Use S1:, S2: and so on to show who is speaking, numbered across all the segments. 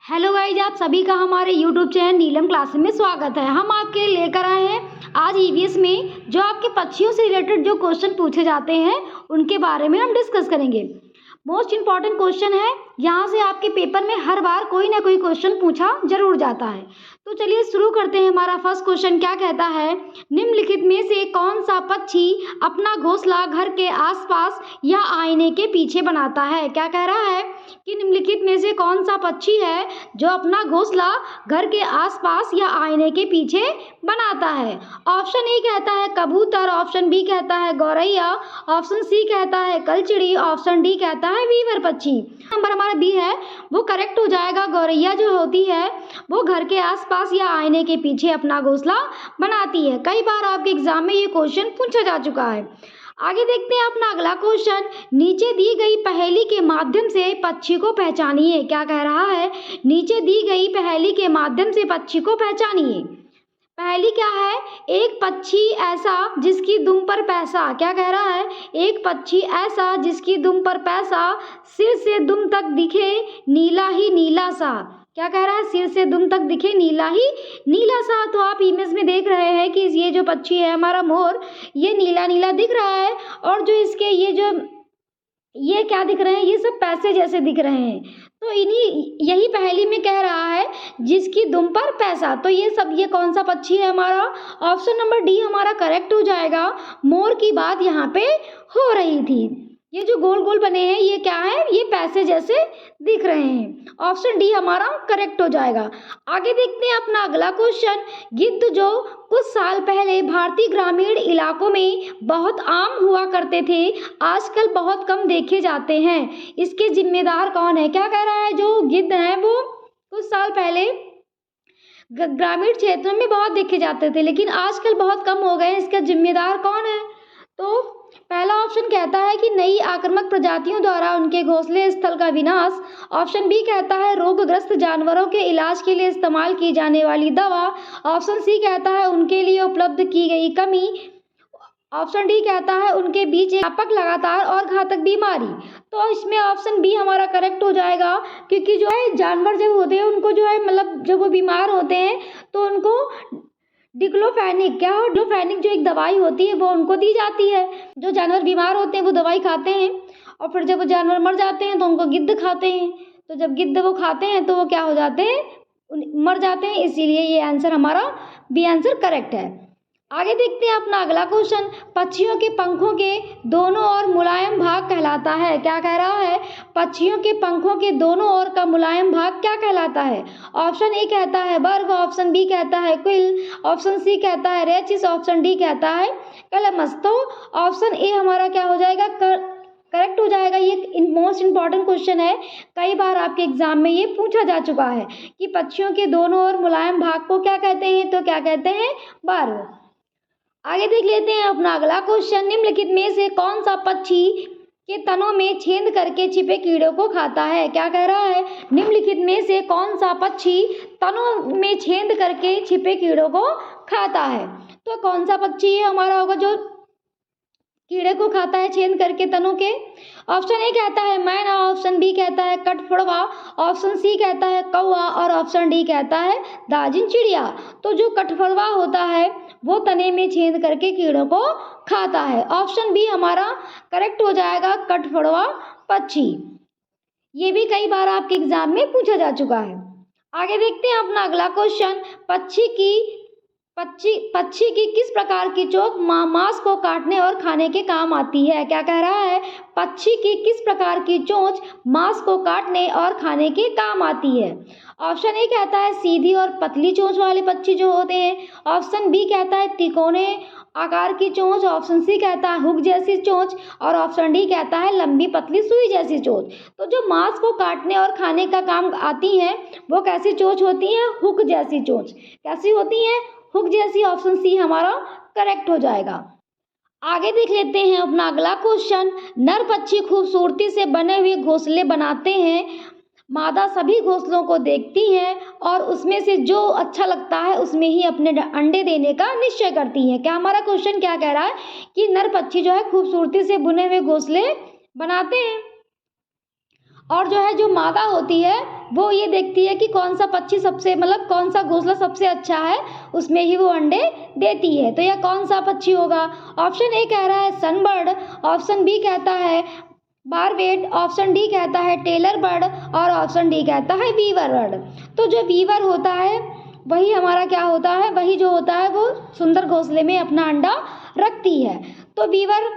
S1: Hello guys, आप सभी का हमारे यूट्यूब चैनल नीलम क्लासेस में स्वागत है। हम आपके लिए लेकर आए हैं आज ईवीएस में जो आपके पक्षियों से रिलेटेड जो क्वेश्चन पूछे जाते हैं उनके बारे में हम डिस्कस करेंगे। मोस्ट इम्पॉर्टेंट क्वेश्चन है, यहाँ से आपके पेपर में हर बार कोई ना कोई क्वेश्चन पूछा जरूर जाता है। तो चलिए शुरू करते हैं। हमारा फर्स्ट क्वेश्चन क्या कहता है, निम्नलिखित में से कौन सा पक्षी अपना घोंसला घर के आसपास या आईने के पीछे बनाता है। क्या कह रहा है कि निम्नलिखित में से कौन सा पक्षी है जो अपना घोंसला घर के आसपास या आईने के पीछे बनाता है। ऑप्शन ए कहता है कबूतर, ऑप्शन बी कहता है गौरैया, ऑप्शन सी कहता है कलचिड़ी, ऑप्शन डी कहता है वीवर पक्षी। नंबर हमारा बी है वो करेक्ट हो जाएगा। गौरैया जो होती है वो घर के आसपास या आईने के पीछे अपना घोंसला बनाती है। कई बार आपके एग्जाम में ये क्वेश्चन पूछा जा चुका है। आगे देखते हैं अपना अगला क्वेश्चन, नीचे दी गई पहेली के माध्यम से पक्षी को पहचानिए। क्या कह रहा है, नीचे दी गई पहेली के माध्यम से पक्षी को पहचानिए। पहेली क्या है, एक पक्षी ऐसा जिसकी दुम पर पैसा। क्या कह रहा है, एक पक्षी ऐसा जिसकी दुम पर पैसा, सिर से दुम तक दिखे नीला ही नीला सा। क्या कह रहा है, सिर से दुम तक दिखे नीला ही नीला सा। तो आप इमेज में देख रहे हैं कि ये जो पक्षी है हमारा मोर, ये नीला नीला दिख रहा है और जो इसके ये क्या दिख रहे हैं, ये सब पैसे जैसे दिख रहे हैं। तो यही पहेली में कह रहा है जिसकी दुम पर पैसा। तो ये कौन सा पक्षी है हमारा, ऑप्शन नंबर डी हमारा करेक्ट हो जाएगा। मोर की बात यहाँ पे हो रही थी। ये जो गोल गोल बने हैं ये क्या है, ये पैसे जैसे दिख रहे हैं। ऑप्शन डी हमारा करेक्ट हो जाएगा। आगे देखते हैं अपना अगला क्वेश्चन, गिद्ध जो कुछ साल पहले भारतीय ग्रामीण इलाकों में बहुत आम हुआ करते थे, आजकल बहुत कम देखे जाते हैं। इसके जिम्मेदार कौन है। क्या कह रहा है, जो गिद्ध हैं वो कुछ साल पहले ग्रामीण क्षेत्रों में बहुत देखे जाते थे लेकिन आजकल बहुत कम हो गए हैं। इसका जिम्मेदार कौन है। तो पहला ऑप्शन कहता है कि नई आक्रामक प्रजातियों द्वारा उनके घोंसले स्थल का विनाश, ऑप्शन बी कहता है रोगग्रस्त जानवरों के इलाज के लिए इस्तेमाल की जाने वाली दवा, ऑप्शन सी कहता है उनके लिए उपलब्ध की गई कमी, ऑप्शन डी कहता है उनके बीच व्यापक लगातार और घातक बीमारी। तो इसमें ऑप्शन बी हमारा करेक्ट हो जाएगा, क्योंकि जो है जानवर जब होते हैं उनको जो है मतलब जब वो बीमार होते हैं तो उनको डिक्लोफेनिक डिक्लोफेनिक जो एक दवाई होती है वो उनको दी जाती है। जो जानवर बीमार होते हैं वो दवाई खाते हैं और फिर जब वो जानवर मर जाते हैं तो उनको गिद्ध खाते हैं। तो जब गिद्ध वो खाते हैं तो वो क्या हो जाते हैं, मर जाते हैं। इसीलिए ये आंसर हमारा बी आंसर करेक्ट है। आगे देखते हैं अपना अगला क्वेश्चन, पक्षियों के पंखों के दोनों ओर मुलायम भाग कहलाता है। क्या कह रहा है, पक्षियों के पंखों के दोनों ओर का मुलायम भाग क्या कहलाता है। ऑप्शन ए कहता है बर्व, ऑप्शन बी कहता है क्विल, ऑप्शन सी कहता है रेचिस, ऑप्शन डी कहता है कलमस। तो ऑप्शन ए हमारा क्या हो जाएगा, करेक्ट हो जाएगा। ये मोस्ट इंपॉर्टेंट क्वेश्चन है, कई बार आपके एग्जाम में ये पूछा जा चुका है कि पक्षियों के दोनों ओर मुलायम भाग को क्या कहते हैं, तो क्या कहते हैं, बर्व। आगे देख लेते हैं अपना अगला क्वेश्चन, निम्नलिखित में से कौन सा पक्षी के तनों में छेद करके छिपे कीड़ों को खाता है। क्या कह रहा है, निम्नलिखित में से कौन सा पक्षी तनों में छेद करके छिपे कीड़ों को खाता है। तो कौन सा पक्षी है हमारा होगा जो कीड़े को खाता है छेद करके तनों के। ऑप्शन ए कहता है मैना, ऑप्शन बी कहता है कठफोड़वा, ऑप्शन सी कहता है कौवा और ऑप्शन डी कहता है दाजिन चिड़िया। तो जो कठफोड़वा होता है वो तने में छेद करके कीड़ों को खाता है। ऑप्शन बी हमारा करेक्ट हो जाएगा, कठफोड़वा पक्षी। ये भी कई बार आपके एग्जाम में पूछा जा चुका है। आगे देखते हैं अपना अगला क्वेश्चन, पक्षी की किस प्रकार की चोंच मांस को काटने और खाने के काम आती है। क्या कह रहा है, पक्षी की किस प्रकार की चोंच मांस को काटने और खाने के काम आती है। ऑप्शन ए कहता है सीधी और पतली चोंच वाले पक्षी जो होते हैं, ऑप्शन बी कहता है तिकोने आकार की चोंच, ऑप्शन सी कहता है हुक जैसी चोंच और ऑप्शन डी कहता है लंबी पतली सुई जैसी चोंच। तो जो मांस को काटने और खाने का काम आती हैं वो कैसी चोंच होती हैं, हुक जैसी चोंच। कैसी होती हैं, हुक जैसी। ऑप्शन सी हमारा करेक्ट हो जाएगा। आगे देख लेते हैं अपना अगला क्वेश्चन, नर पक्षी खूबसूरती से बने हुए घोंसले बनाते हैं, मादा सभी घोंसलों को देखती है और उसमें से जो अच्छा लगता है उसमें ही अपने अंडे देने का निश्चय करती है। क्या हमारा क्वेश्चन क्या कह रहा है कि नर पक्षी जो है खूबसूरती से बुने हुए घोंसले बनाते हैं और जो है जो मादा होती है वो ये देखती है कि कौन सा पक्षी सबसे मतलब कौन सा घोंसला सबसे अच्छा है, उसमें ही वो अंडे देती है। तो यह कौन सा पक्षी होगा? ऑप्शन ए कह रहा है सनबर्ड, ऑप्शन बी कहता है बारवेट, ऑप्शन डी कहता है टेलर बर्ड और ऑप्शन डी कहता है वीवर बर्ड। तो जो वीवर होता है वही हमारा क्या होता है, वही जो होता है वो सुंदर घोंसले में अपना अंडा रखती है। तो वीवर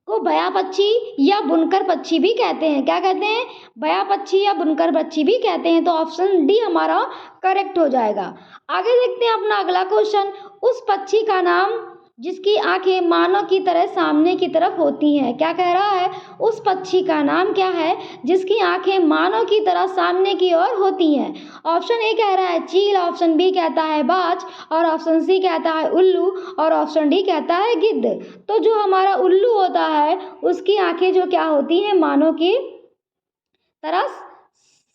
S1: को बया पक्षी या बुनकर पक्षी भी कहते हैं। क्या कहते हैं? बया पक्षी या बुनकर पक्षी भी कहते हैं। तो ऑप्शन डी हमारा करेक्ट हो जाएगा। आगे देखते हैं अपना अगला क्वेश्चन। उस पक्षी का नाम जिसकी आंखें मानव की तरह सामने की तरफ होती हैं। क्या कह रहा है? उस पक्षी का नाम क्या है जिसकी आंखें मानव की तरह सामने की ओर होती हैं? ऑप्शन ए कह रहा है चील, ऑप्शन बी कहता है बाज और ऑप्शन सी कहता है उल्लू और ऑप्शन डी कहता है गिद्ध। तो जो हमारा उल्लू होता है उसकी आंखें जो क्या होती हैं, मानव की तरह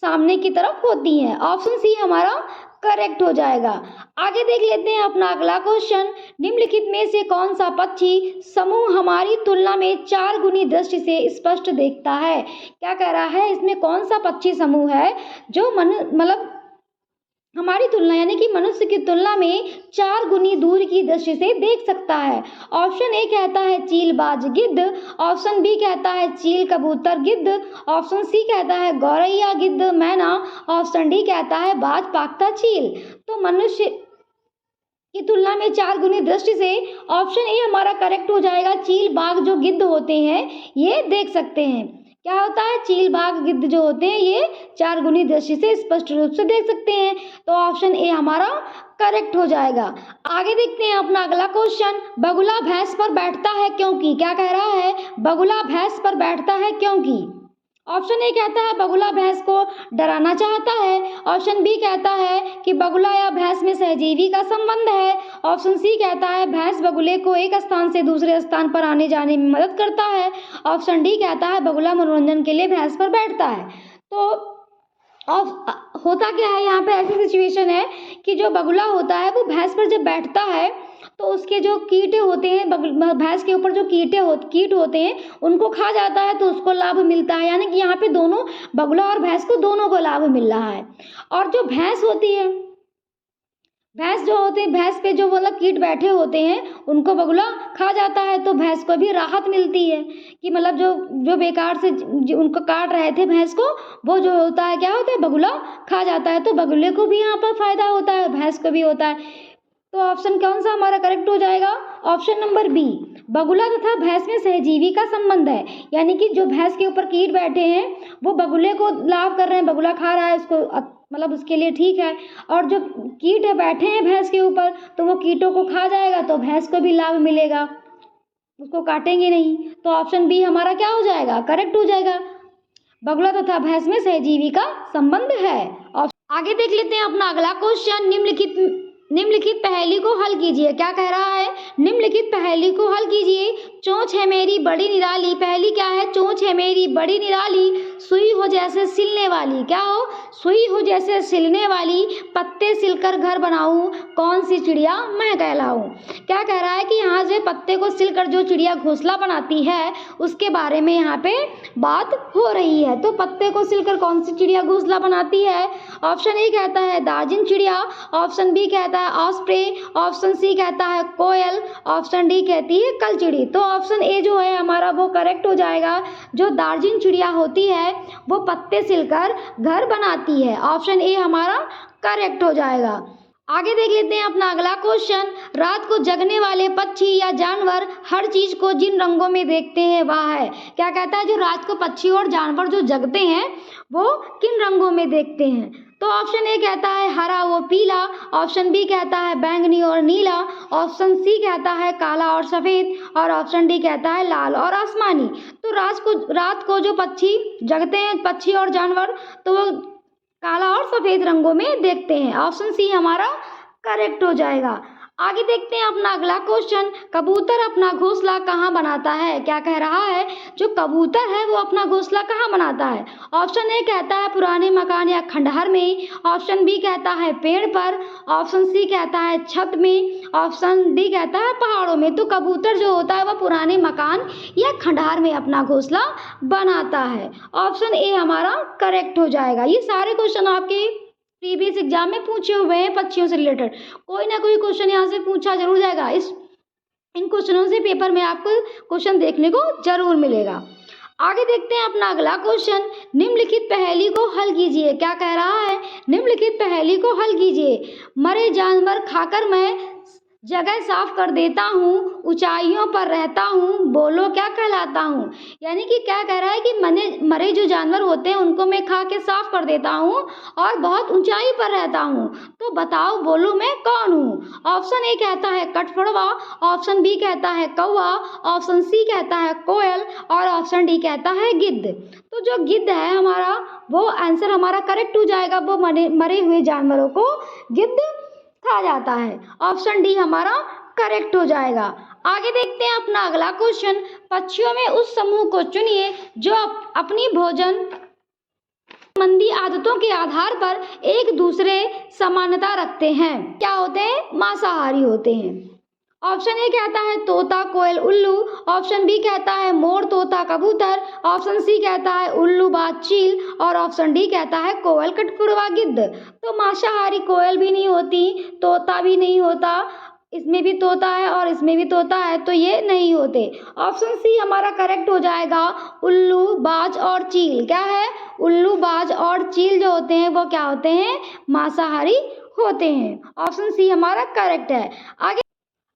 S1: सामने की तरफ होती हैं। ऑप्शन सी हमारा करेक्ट हो जाएगा। आगे देख लेते हैं अपना अगला क्वेश्चन। निम्नलिखित में से कौन सा पक्षी समूह हमारी तुलना में 4 गुनी दृष्टि से स्पष्ट देखता है? क्या कह रहा है? इसमें कौन सा पक्षी समूह है जो मतलब हमारी तुलना यानी कि मनुष्य की तुलना में 4 गुनी दूर की दृष्टि से देख सकता है? ऑप्शन ए कहता है चील बाज गिद्ध, ऑप्शन बी कहता है चील कबूतर गिद्ध, ऑप्शन सी कहता है गौरैया गिद्ध मैना, ऑप्शन डी कहता है बाज पाकता चील। तो मनुष्य की तुलना में 4 गुनी दृष्टि से ऑप्शन ए हमारा करेक्ट हो जाएगा। चील बाघ जो गिद्ध होते हैं ये देख सकते हैं। क्या होता है? चील बाघ गिद्ध जो होते हैं ये 4 गुनी दृष्टि से स्पष्ट रूप से देख सकते हैं। तो ऑप्शन ए हमारा करेक्ट हो जाएगा। आगे देखते हैं अपना अगला क्वेश्चन। बगुला भैंस पर बैठता है क्योंकि? क्या कह रहा है? बगुला भैंस पर बैठता है क्योंकि? ऑप्शन ए कहता है बगुला भैंस को डराना चाहता है, ऑप्शन बी कहता है कि बगुला या भैंस में सहजीवी का संबंध है, ऑप्शन सी कहता है भैंस बगुले को एक स्थान से दूसरे स्थान पर आने जाने में मदद करता है, ऑप्शन डी कहता है बगुला मनोरंजन के लिए भैंस पर बैठता है। तो होता क्या है यहाँ पे, ऐसी सिचुएशन है कि जो बगुला होता है वो भैंस पर जब बैठता है तो उसके जो कीटे होते हैं, भैंस के ऊपर जो कीट होते हैं उनको खा जाता है तो उसको लाभ मिलता है। यानी कि यहाँ पे दोनों बगुला और भैंस को दोनों को लाभ मिल रहा है। और जो भैंस होती है, भैंस जो होती है, भैंस पे जो मतलब कीट बैठे होते हैं उनको बगुला खा जाता है तो भैंस को भी राहत मिलती है कि मतलब जो बेकार से उनको काट रहे थे भैंस को, वो जो होता है क्या होता है, बगुला खा जाता है। तो बगुले को भी यहाँ पर फायदा होता है, भैंस को भी होता है। तो ऑप्शन कौन सा हमारा करेक्ट हो जाएगा? ऑप्शन नंबर बी, बगुला तथा भैंस में सहजीवी का संबंध है। यानी कि जो भैंस के ऊपर कीट बैठे हैं वो बगुले को लाभ कर रहे हैं, बगुला खा रहा है उसको, मतलब उसके लिए ठीक है। और जो कीट बैठे हैं भैंस के ऊपर तो वो कीटों को खा जाएगा तो भैंस को भी लाभ मिलेगा, उसको काटेंगे नहीं। तो ऑप्शन बी हमारा क्या हो जाएगा? करेक्ट हो जाएगा। बगुला तथा भैंस में सहजीवी का संबंध है। आगे देख लेते हैं अपना अगला क्वेश्चन। निम्नलिखित पहेली को हल कीजिए। क्या कह रहा है? निम्नलिखित पहेली को हल कीजिए। चोंच है मेरी बड़ी निराली। पहेली क्या है? चोंच है मेरी बड़ी निराली, सुई हो जैसे सिलने वाली। क्या हो? सुई हो जैसे सिलने वाली, पत्ते सिलकर घर बनाऊं, कौन सी चिड़िया मैं कहलाऊं। क्या कह रहा है कि यहाँ से पत्ते को सिलकर जो चिड़िया घोंसला बनाती है उसके बारे में यहाँ पे बात हो रही है। तो पत्ते को सिलकर कौन सी चिड़िया घोंसला बनाती है? ऑप्शन ए कहता है दार्जिन चिड़िया, ऑप्शन बी कहता है ऑस्प्रे, ऑप्शन सी कहता है कोयल, ऑप्शन डी कहती है कलचिड़ी। तो ऑप्शन ए जो है हमारा वो करेक्ट हो जाएगा। जो दार्जिन चिड़िया होती है वो पत्ते सिलकर घर बनाती है। ऑप्शन ए हमारा करेक्ट हो जाएगा। आगे देख लेते हैं अपना अगला क्वेश्चन। रात को जगने वाले पक्षी या जानवर हर चीज को जिन रंगों में देखते हैं वह है। क्या कहता है? जो रात को पक्षी और जानवर जो जगते हैं वो किन रंगों में देखते हैं? तो ऑप्शन ए कहता है हरा वो पीला, ऑप्शन बी कहता है बैंगनी और नीला, ऑप्शन सी कहता है काला और सफेद और ऑप्शन डी कहता है लाल और आसमानी। तो रात को जो पक्षी जगते हैं, पक्षी और जानवर, तो वो काला और सफेद रंगों में देखते हैं। ऑप्शन सी हमारा करेक्ट हो जाएगा। आगे देखते हैं अपना अगला क्वेश्चन, कबूतर अपना घोंसला कहाँ बनाता है? क्या कह रहा है, जो कबूतर है वो अपना घोंसला कहाँ बनाता है? ऑप्शन ए कहता है पुराने मकान या खंडहर में, ऑप्शन बी कहता है पेड़ पर, ऑप्शन सी कहता है छत में, ऑप्शन डी कहता है पहाड़ों में। तो कबूतर जो होता है वह पुराने मकान या खंडहर में अपना घोंसला बनाता है। ऑप्शन ए हमारा करेक्ट हो जाएगा। ये सारे क्वेश्चन आपके प्रीवियस एग्जाम में पूछे हुए हैं पक्षियों से रिलेटेड, कोई ना कोई क्वेश्चन यहाँ से पूछा जरूर जाएगा। इन क्वेश्चनों से पेपर में आपको क्वेश्चन देखने को जरूर मिलेगा। आगे देखते हैं अपना अगला क्वेश्चन, निम्नलिखित पहेली को हल कीजिए। क्या कह रहा है, निम्नलिखित पहेली को हल कीजिए। मरे जानवर खाकर मैं जगह साफ कर देता हूँ, ऊंचाइयों पर रहता हूँ, बोलो क्या कहलाता हूँ? यानी कि क्या कह रहा है कि मरे जो जानवर होते हैं उनको मैं खा के साफ कर देता हूँ और बहुत ऊंचाई पर रहता हूँ, तो बताओ बोलो मैं कौन हूँ? ऑप्शन ए कहता है कठफोड़वा, ऑप्शन बी कहता है कौवा, ऑप्शन सी कहता है कोयल और ऑप्शन डी कहता है गिद्ध। तो जो गिद्ध है हमारा वो आंसर हमारा करेक्ट हो जाएगा। वो मरे हुए जानवरों को गिद्ध खा जाता है। ऑप्शन डी हमारा करेक्ट हो जाएगा। आगे देखते हैं अपना अगला क्वेश्चन, पक्षियों में उस समूह को चुनिए जो अपनी भोजन संबंधी आदतों के आधार पर एक दूसरे समानता रखते हैं। क्या होते हैं? मांसाहारी होते हैं। ऑप्शन ए कहता है तोता कोयल उल्लू, ऑप्शन बी कहता है मोर तोता कबूतर, ऑप्शन सी कहता है उल्लू बाज चील और ऑप्शन डी कहता है कोयल कठफोड़वा गिद्ध। तो मांसाहारी कोयल भी नहीं होती, तोता भी नहीं होता, इसमें भी तोता है और इसमें भी तोता है, तो ये नहीं होते। ऑप्शन सी हमारा करेक्ट हो जाएगा, उल्लू बाज और चील। क्या है? उल्लू बाज और चील जो होते हैं वो क्या होते हैं? मांसाहारी होते हैं। ऑप्शन सी हमारा करेक्ट है।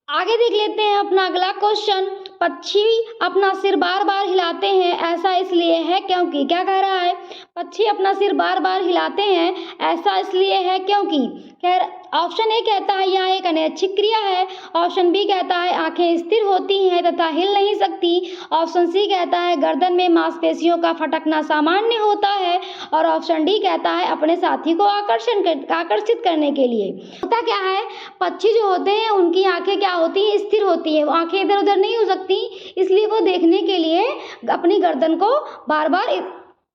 S1: आगे देख लेते हैं अपना अगला क्वेश्चन, पक्षी अपना सिर बार बार हिलाते हैं, ऐसा इसलिए है क्योंकि। क्या कह रहा है? पक्षी अपना सिर बार बार हिलाते हैं, ऐसा इसलिए है क्योंकि। खैर ऑप्शन ए कहता है यह एक अनैच्छिक क्रिया है, ऑप्शन बी कहता है आंखें स्थिर होती हैं तथा हिल नहीं सकती, ऑप्शन सी कहता है गर्दन में मांसपेशियों का फटकना सामान्य होता है और ऑप्शन डी कहता है अपने साथी को आकर्षित करने के लिए। होता क्या है, पक्षी जो होते हैं उनकी आंखें क्या होती हैं? स्थिर होती हैं, वो आंखें इधर उधर नहीं हो सकती, इसलिए वो देखने के लिए अपनी गर्दन को बार बार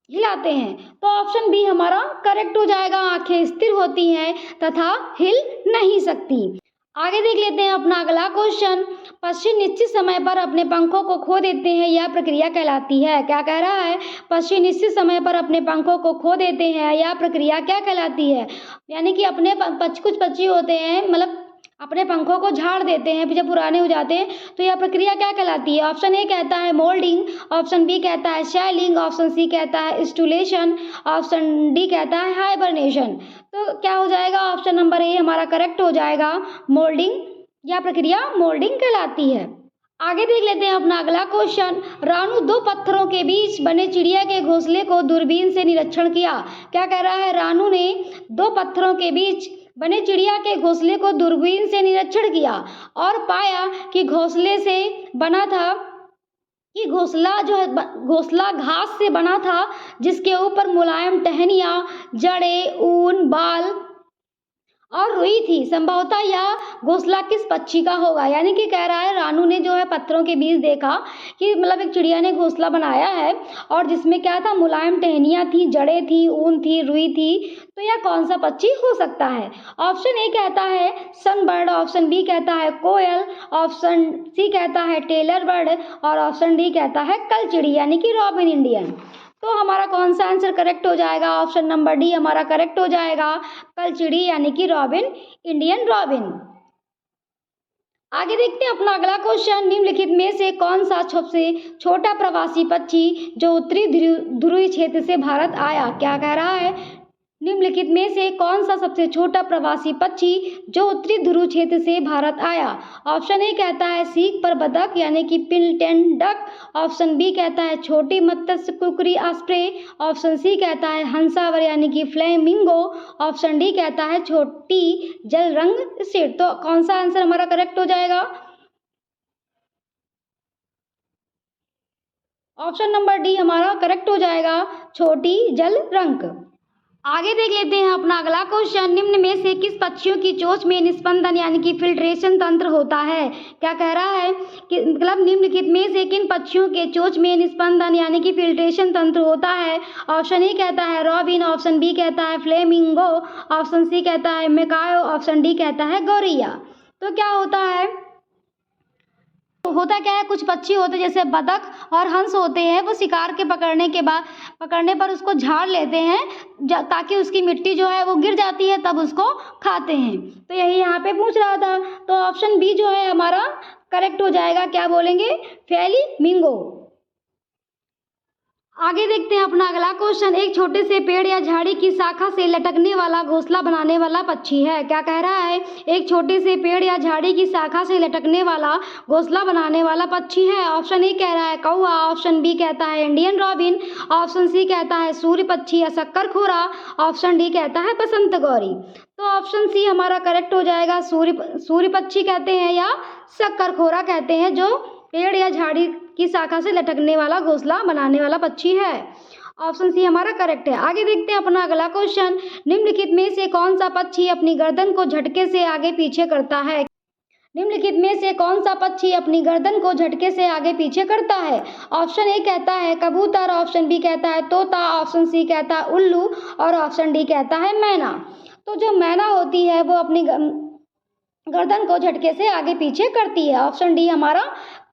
S1: हिलाते हैं। तो ऑप्शन बी हमारा करेक्ट हो जाएगा, आंखें स्थिर होती हैं तथा हिल नहीं सकती। आगे देख लेते हैं अपना अगला क्वेश्चन, पक्षी निश्चित समय पर अपने पंखों को खो देते हैं, यह प्रक्रिया कहलाती है। क्या कह रहा है? पक्षी निश्चित समय पर अपने पंखों को खो देते हैं, यह प्रक्रिया क्या कहलाती है? यानी कि अपने कुछ पक्षी होते हैं मतलब अपने पंखों को झाड़ देते हैं जब पुराने हो जाते हैं, तो यह प्रक्रिया क्या कहलाती है? ऑप्शन ए कहता है मोल्डिंग, ऑप्शन बी कहता है शैलिंग, ऑप्शन सी कहता है स्टूलेशन, ऑप्शन डी कहता है हाइबरनेशन। तो क्या हो जाएगा? ऑप्शन नंबर ए हमारा करेक्ट हो जाएगा, मोल्डिंग। यह प्रक्रिया मोल्डिंग कहलाती है। आगे देख लेते हैं अपना अगला क्वेश्चन, रानू दो पत्थरों के बीच बने चिड़िया के घोंसले को दूरबीन से निरीक्षण किया। क्या कह रहा है? रानू ने दो पत्थरों के बीच बने चिड़िया के घोंसले को दूरबीन से निरीक्षण किया और पाया कि घोंसले से बना था कि घोंसला जो है घोंसला घास से बना था, जिसके ऊपर मुलायम टहनियाँ, जड़ें, ऊन, बाल और रुई थी। संभवतः यह घोंसला किस पक्षी का होगा? यानी कि कह रहा है रानू ने जो है पत्थरों के बीच देखा कि मतलब एक चिड़िया ने घोंसला बनाया है और जिसमें क्या था? मुलायम टहनियाँ थी, जड़ें थी, ऊन थी, रुई थी। तो यह कौन सा पक्षी हो सकता है? ऑप्शन ए कहता है सनबर्ड, ऑप्शन बी कहता है कोयल, ऑप्शन सी कहता है टेलर बर्ड और ऑप्शन डी कहता है कलचिड़ी यानी कि रॉबिन इंडियन। तो हमारा कौन सा आंसर करेक्ट हो जाएगा? ऑप्शन नंबर डी हमारा करेक्ट हो जाएगा, कलचिड़ी यानी कि रॉबिन इंडियन रॉबिन। आगे देखते हैं अपना अगला क्वेश्चन, निम्नलिखित में से कौन सा सबसे छोटा प्रवासी पक्षी जो उत्तरी ध्रुवीय क्षेत्र से भारत आया? क्या कह रहा है? निम्नलिखित में से कौन सा सबसे छोटा प्रवासी पक्षी जो उत्तरी ध्रुव क्षेत्र से भारत आया? ऑप्शन ए कहता है सीख पर बतख यानी कि पिलटेन डक, ऑप्शन बी कहता है छोटी मत्स्य कुकरी ऑस्प्रे, ऑप्शन सी कहता है हंसावर यानी कि फ्लेमिंगो, ऑप्शन डी कहता है छोटी जल रंग स्टेट। तो कौन सा आंसर हमारा करेक्ट हो जाएगा? ऑप्शन नंबर डी हमारा करेक्ट हो जाएगा, छोटी जल रंग। आगे देख लेते हैं अपना अगला क्वेश्चन। निम्न में से किस पक्षियों की चोंच में निस्पंदन यानी कि फिल्ट्रेशन तंत्र होता है? क्या कह रहा है कि मतलब निम्नलिखित में से किन पक्षियों के चोंच में निस्पंदन यानी कि फिल्ट्रेशन तंत्र होता है? ऑप्शन ए कहता है रॉबिन, ऑप्शन बी कहता है फ्लेमिंगो, ऑप्शन सी कहता है मैकाओ, ऑप्शन डी कहता है गौरैया। तो क्या होता है, होता क्या है, कुछ पक्षी होते हैं जैसे बतख और हंस होते हैं, वो शिकार के पकड़ने पर उसको झाड़ लेते हैं ताकि उसकी मिट्टी जो है वो गिर जाती है, तब उसको खाते हैं। तो यही यहाँ पे पूछ रहा था, तो ऑप्शन बी जो है हमारा करेक्ट हो जाएगा। क्या बोलेंगे? फ्लेमिंगो। आगे देखते हैं अपना अगला क्वेश्चन। एक छोटे से पेड़ या झाड़ी की शाखा से लटकने वाला घोंसला बनाने वाला पक्षी है। क्या कह रहा है? एक छोटे से पेड़ या झाड़ी की शाखा से लटकने वाला घोंसला बनाने वाला पक्षी है। ऑप्शन ए कह रहा है कौवा, ऑप्शन बी कहता है इंडियन रॉबिन, ऑप्शन सी कहता है सूर्य पक्षी या शक्करखोरा, ऑप्शन डी कहता है बसंत गौरी। तो ऑप्शन सी हमारा करेक्ट हो जाएगा। सूर्य पक्षी कहते हैं या शक्करखोरा कहते हैं, जो पेड़ या झाड़ी की शाखा से लटकने वाला घोंसला बनाने वाला पक्षी है। ऑप्शन सी हमारा करेक्ट है। आगे देखते हैं अपना अगला क्वेश्चन। निम्नलिखित में से कौन सा पक्षी अपनी गर्दन को झटके से आगे पीछे करता है? निम्नलिखित में से कौन सा पक्षी अपनी गर्दन को झटके से आगे पीछे करता है? ऑप्शन ए कहता है कबूतर, ऑप्शन बी कहता है तोता, ऑप्शन सी कहता है उल्लू और ऑप्शन डी कहता है मैना। तो जो मैना होती है वो अपनी गर्दन को झटके से आगे पीछे करती है। ऑप्शन डी हमारा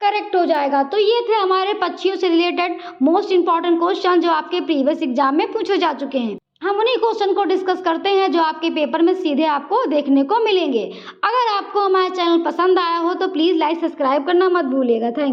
S1: करेक्ट हो जाएगा। तो ये थे हमारे पक्षियों से रिलेटेड मोस्ट इंपॉर्टेंट क्वेश्चन जो आपके प्रीवियस एग्जाम में पूछे जा चुके हैं। हम उन्हीं क्वेश्चन को डिस्कस करते हैं जो आपके पेपर में सीधे आपको देखने को मिलेंगे। अगर आपको हमारा चैनल पसंद आया हो तो प्लीज़ लाइक सब्सक्राइब करना मत भूलिएगा। Thank you.